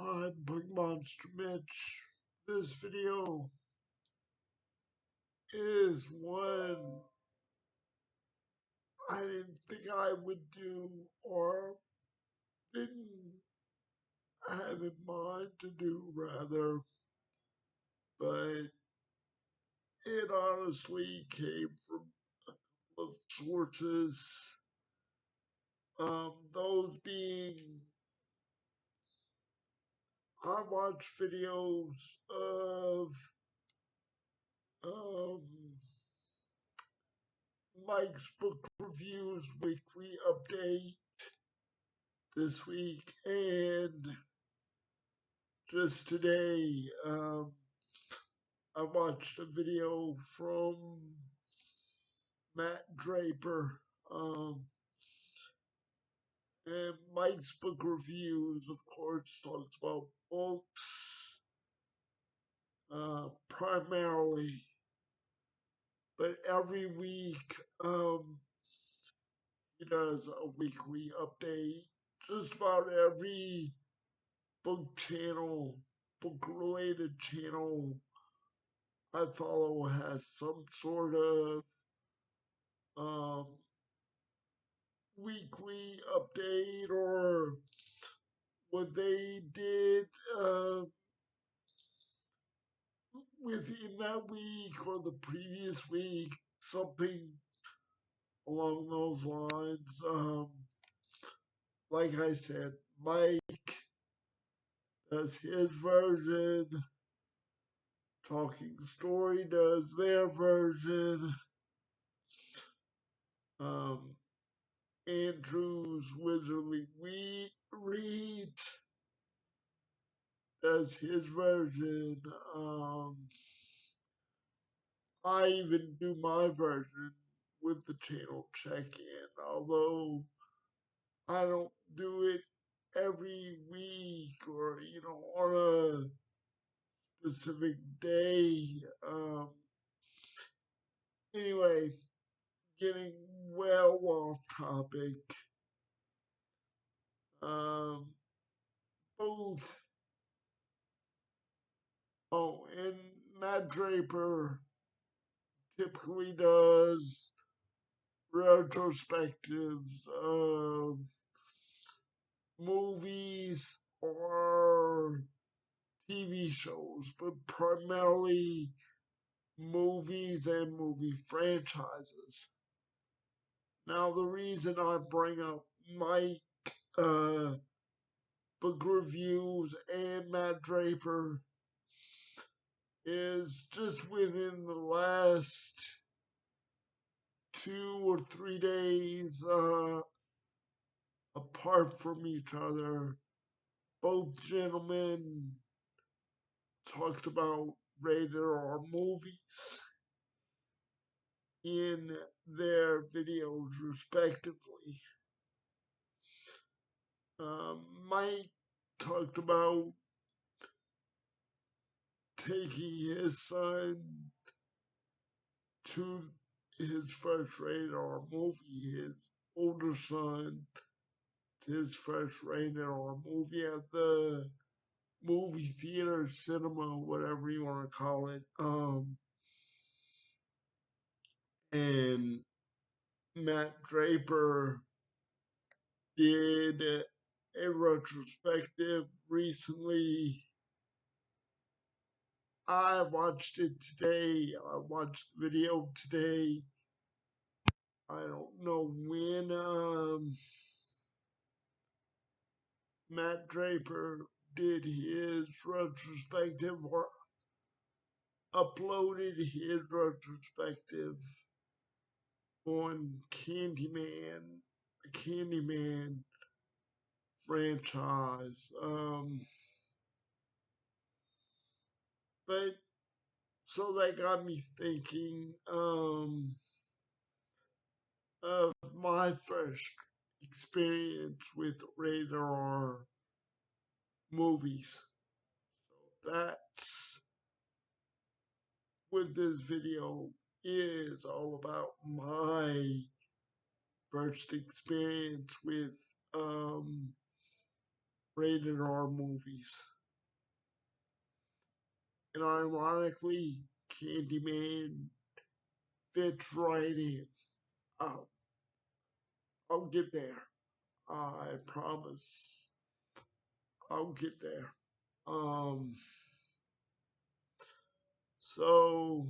I'm Bug Monster Mitch. This video is one I didn't think I would do or didn't have in mind to do, rather, but it honestly came from a couple of sources. Those being, I watch videos of um, Mike's Book Reviews weekly update this week, and just today, I watched a video from Matt Draper, and Mike's Book Reviews, of course, talks about books, primarily, but every week, he does a weekly update. Just about every book channel, book related channel I follow has some sort of um, weekly update or what they did within that week or the previous week, something along those lines. Like I said, Mike does his version, Talking Story does their version, um, Andrew's Wizardly Read does his version. I even do my version with the channel check-in, although I don't do it every week or, on a specific day. Anyway, getting well off topic. Both, and Matt Draper typically does retrospectives of movies or TV shows, but primarily movies and movie franchises. Now, the reason I bring up Mike Book Reviews and Matt Draper is just within the last 2 or 3 days, apart from each other, both gentlemen talked about rated R movies in their videos respectively. Mike talked about taking his son to his first rated R movie, his older son to his first rated R movie at the movie theater, cinema, whatever you want to call it. And Matt Draper did a retrospective recently. I watched it today. I watched the video today. I don't know when Matt Draper did his retrospective or uploaded his retrospective on Candyman, the Candyman franchise. But so that got me thinking of my first experience with rated R movies. So that's what this video is all about, my first experience with rated R movies. And ironically, Candyman fits right in. Uh, I'll get there. I promise. I'll get there. Um, so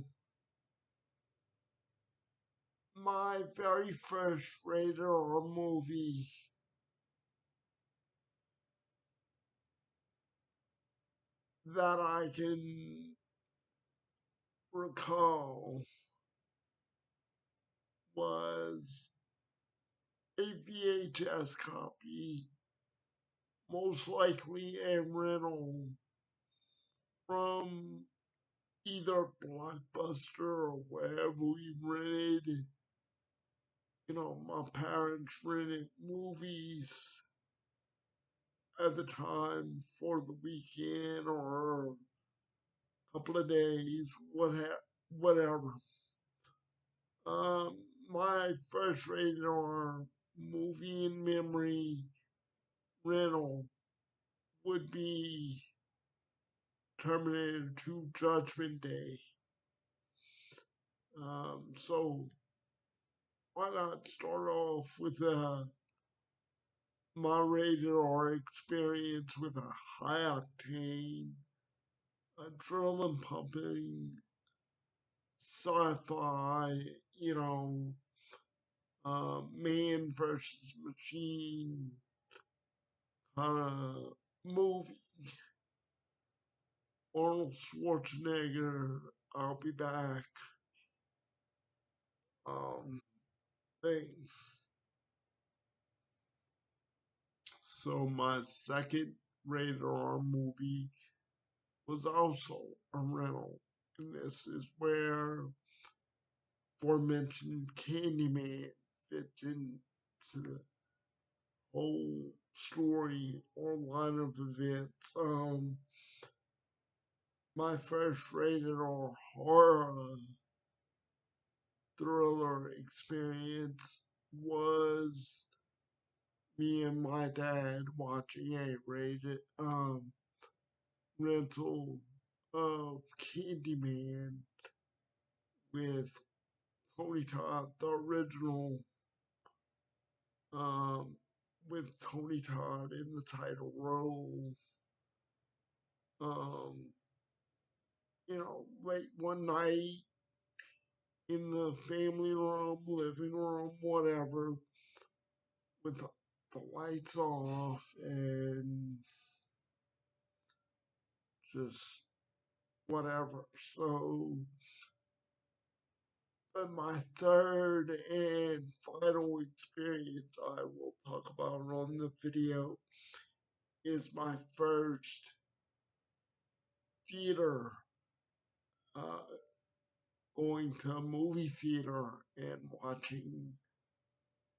my very first rated R movie that I can recall was a VHS copy, most likely a rental from either Blockbuster or wherever we rented. My parents rented movies at the time for the weekend or a couple of days, whatever. Um, my first rated R movie in memory rental would be Terminator 2 Judgment Day. So why not start off with my rated R experience with a high octane, adrenaline pumping, sci-fi, you know, man versus machine kind of movie. Arnold Schwarzenegger, I'll be back. Thing. So my second rated R movie was also a rental. And this is where aforementioned Candyman fits into the whole story or line of events. My first rated R horror thriller experience was me and my dad watching a rated rental of Candyman with Tony Todd, the original, um, with Tony Todd in the title role. Um, late one night in the family room, living room, whatever, with the lights off and just whatever. So, but my third and final experience I will talk about on the video is my first theater, uh, going to a movie theater and watching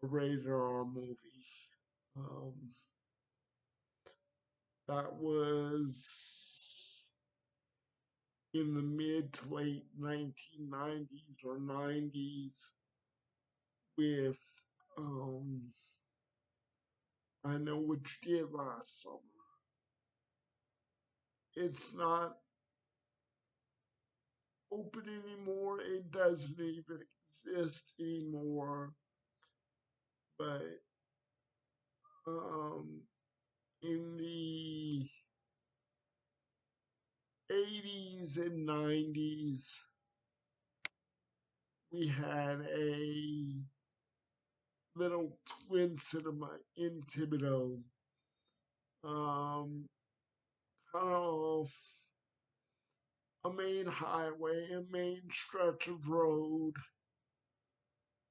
a rated R movie. Um, that was in the mid to late 1990s or 90s with I Know What You Did Last Summer. It's not open anymore, it doesn't even exist anymore, but um, in the 80s and 90s, we had a little twin cinema in Thibodeau, um, kind of off a main highway, a main stretch of road,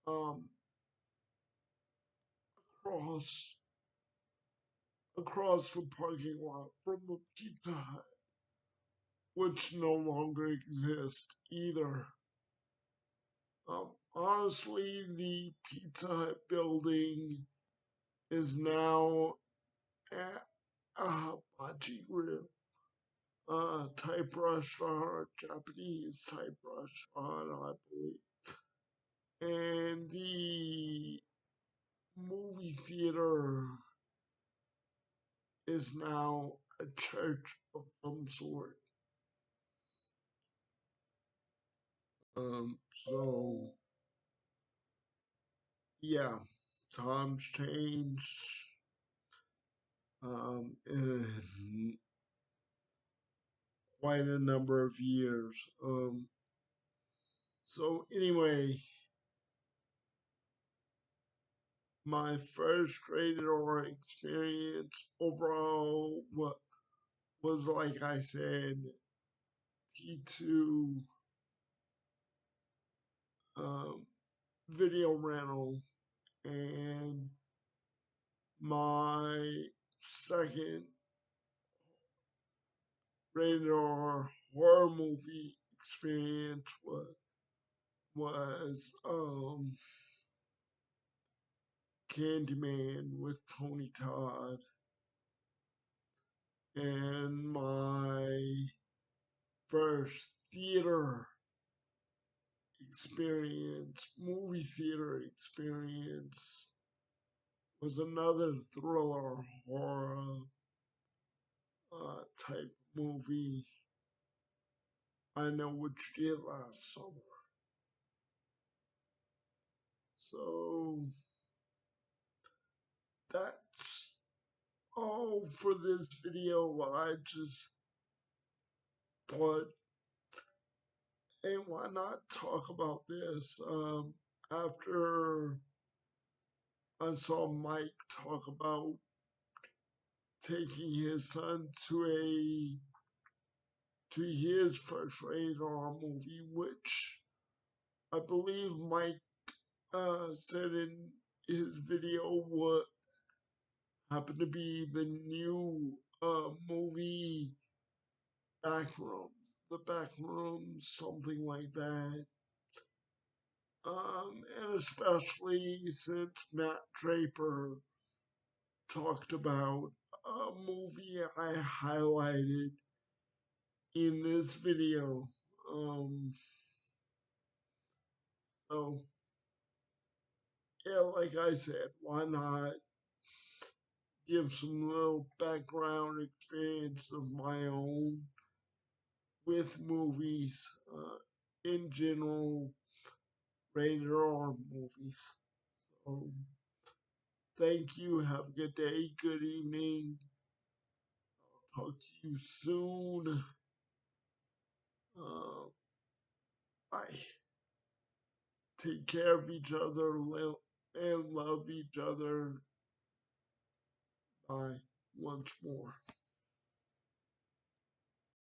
um, across across the parking lot from a Pizza Hut, which no longer exists either. Honestly, the Pizza Hut building is now a hibachi grill type restaurant, Japanese type restaurant, I believe. And the movie theater is now a church of some sort. So yeah, times change. In quite a number of years. So anyway, my first rated R experience overall was like I said, P2 um, video rental, and my second rated R horror movie experience was Candyman with Tony Todd, and my first theater experience, movie theater experience, was another thriller horror type movie. I Know What You Did Last Summer. So that's all for this video. I just thought, hey, why not talk about this? After I saw Mike talk about taking his son to his first rated R movie, which I believe Mike said in his video what happened to be the new movie Backroom, the Backroom, something like that. And especially since Matt Draper talked about a movie I highlighted in this video. So yeah, like I said, why not give some little background experience of my own with movies in general, rated R movies. So thank you. Have a good day, good evening. Talk to you soon. Bye. Take care of each other and love each other. Bye once more.